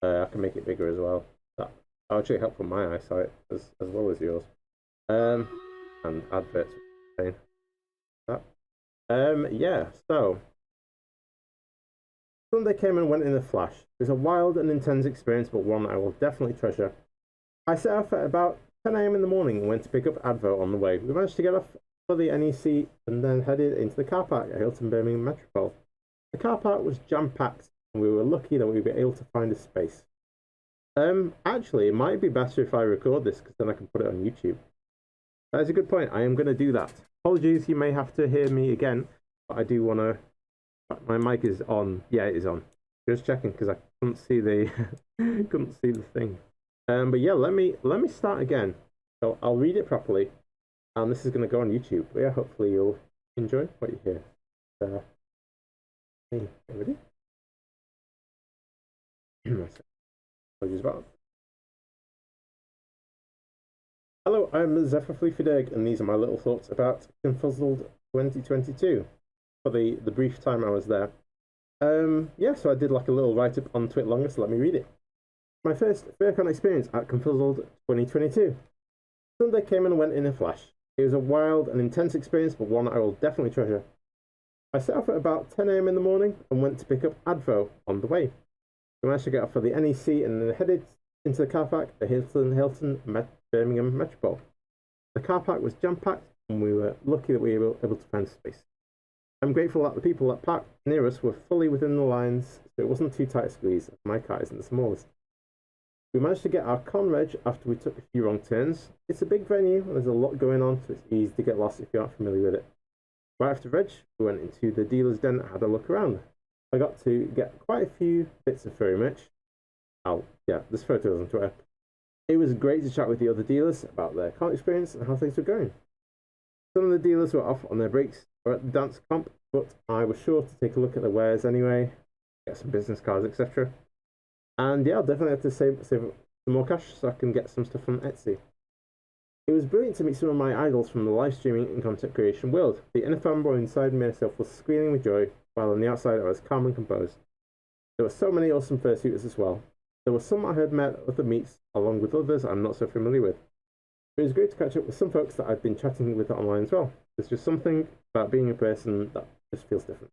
I can make it bigger as well. That actually help with my eyesight as well as yours. And adverts. That. Yeah. So Sunday came and went in a flash. It was a wild and intense experience, but one I will definitely treasure. I set off at about 10 a.m. in the morning and went to pick up Advo on the way. We managed to get off for the NEC and then headed into the car park at Hilton Birmingham Metropole. The car park was jam-packed and we were lucky that we were able to find a space. Actually, it might be better if I record this because then I can put it on YouTube. That is a good point. I am going to do that. Apologies, you may have to hear me again, but I do want to... My mic is on. Yeah, it is on. Just checking because I couldn't see the couldn't see the thing. But yeah, let me start again. So I'll read it properly, and this is going to go on YouTube. But yeah, hopefully you'll enjoy what you hear. Hey, ready? Apologies about that. Hello, I'm zephyrderg, and these are my little thoughts about Confuzzled 2022 for the brief time I was there. Yeah, so I did like a little write-up on Twitlonger, so let me read it. My first furcon experience at Confuzzled 2022. Sunday came and went in a flash. It was a wild and intense experience, but one I will definitely treasure. I set off at about 10 a.m. in the morning and went to pick up Advo on the way. We managed to get off for the NEC and then headed into the car park at Hilton Birmingham Metropole. The car park was jam-packed and we were lucky that we were able to find space. I'm grateful that the people that parked near us were fully within the lines, so it wasn't too tight a squeeze. My car isn't the smallest. We managed to get our con reg after we took a few wrong turns. It's a big venue and there's a lot going on, so it's easy to get lost if you aren't familiar with it. Right after reg, we went into the dealer's den and had a look around. I got to get quite a few bits of furry merch. Yeah, there's photos on Twitter. It was great to chat with the other dealers about their con experience and how things were going. Some of the dealers were off on their breaks or at the dance comp, but I was sure to take a look at the wares anyway, get some business cards, etc. And yeah, I'll definitely have to save some more cash so I can get some stuff from Etsy. It was brilliant to meet some of my idols from the live streaming and content creation world. The inner fanboy inside myself was squealing with joy, while on the outside I was calm and composed. There were so many awesome fursuiters as well. There were some I had met at other meets, along with others I'm not so familiar with. It was great to catch up with some folks that I've been chatting with online as well. There's just something about being in person that just feels different.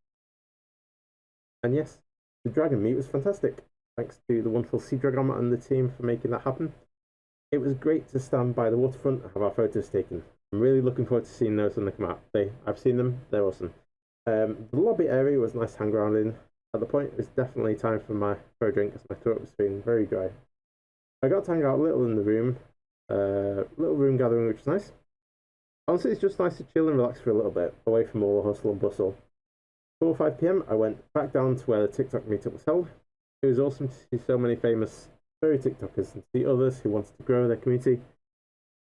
And yes, the dragon meet was fantastic. Thanks to the wonderful Sea Dragon and the team for making that happen. It was great to stand by the waterfront and have our photos taken. I'm really looking forward to seeing those when they come out. I've seen them, they're awesome. The lobby area was nice to hang around in. At the point, it was definitely time for a drink as my throat was feeling very dry. I got to hang out a little in the room, little room gathering, which was nice. Honestly, it's just nice to chill and relax for a little bit, away from all the hustle and bustle. 4 or 5 p.m, I went back down to where the TikTok meetup was held. It was awesome to see so many famous furry TikTokers and see others who wanted to grow their community,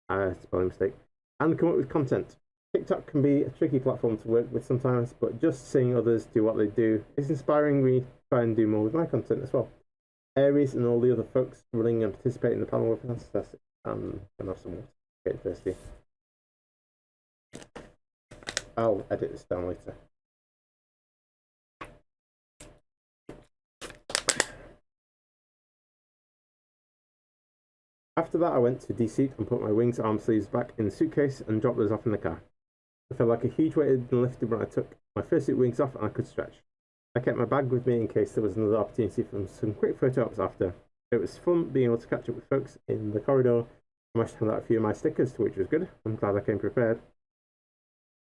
spelling mistake, and come up with content. TikTok can be a tricky platform to work with sometimes, but just seeing others do what they do is inspiring me to try and do more with my content as well. Aries and all the other folks running and participating in the panel were fantastic. And have some water. Getting thirsty. I'll edit this down later. After that, I went to de-seat and put my wings arm sleeves back in the suitcase and dropped those off in the car. I felt like a huge weight had been lifted when I took my first suit wings off and I could stretch. I kept my bag with me in case there was another opportunity for some quick photo ops after. It was fun being able to catch up with folks in the corridor. I managed to hand out a few of my stickers, which was good. I'm glad I came prepared.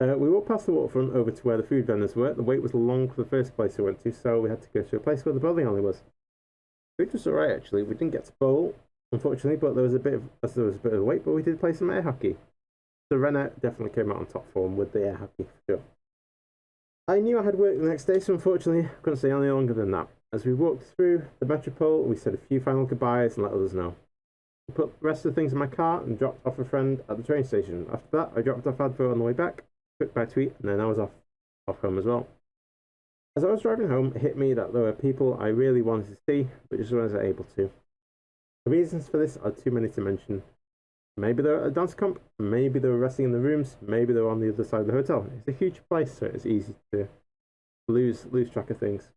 We walked past the waterfront over to where the food vendors were. The wait was long for the first place we went to, so we had to go to a place where the bowling alley was. Which was alright actually. We didn't get to bowl, unfortunately, but there was a bit of wait, but we did play some air hockey. So Renner definitely came out on top form with the air hockey for sure. I knew I had work the next day, so unfortunately I couldn't stay any longer than that. As we walked through the Metropole, we said a few final goodbyes and let others know. I put the rest of the things in my car and dropped off a friend at the train station. After that, I dropped off Advo on the way back, quick by tweet, and then I was off home as well. As I was driving home, it hit me that there were people I really wanted to see, but just wasn't able to. The reasons for this are too many to mention. Maybe they're at a dance comp, maybe they were resting in the rooms, maybe they were on the other side of the hotel. It's a huge place, so it's easy to lose track of things.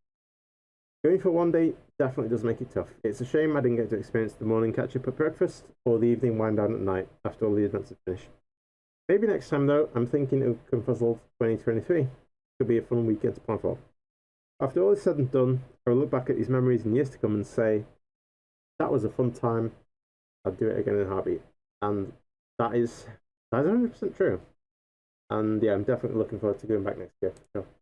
Going for one day definitely does make it tough. It's a shame I didn't get to experience the morning catch-up at breakfast or the evening wind down at night after all the events have finished. Maybe next time though, I'm thinking of Confuzzled 2023. Could be a fun weekend to plan for. After all is said and done, I'll look back at these memories in years to come and say, that was a fun time, I'd do it again in a heartbeat. And that is 100% true. And yeah, I'm definitely looking forward to going back next year. So,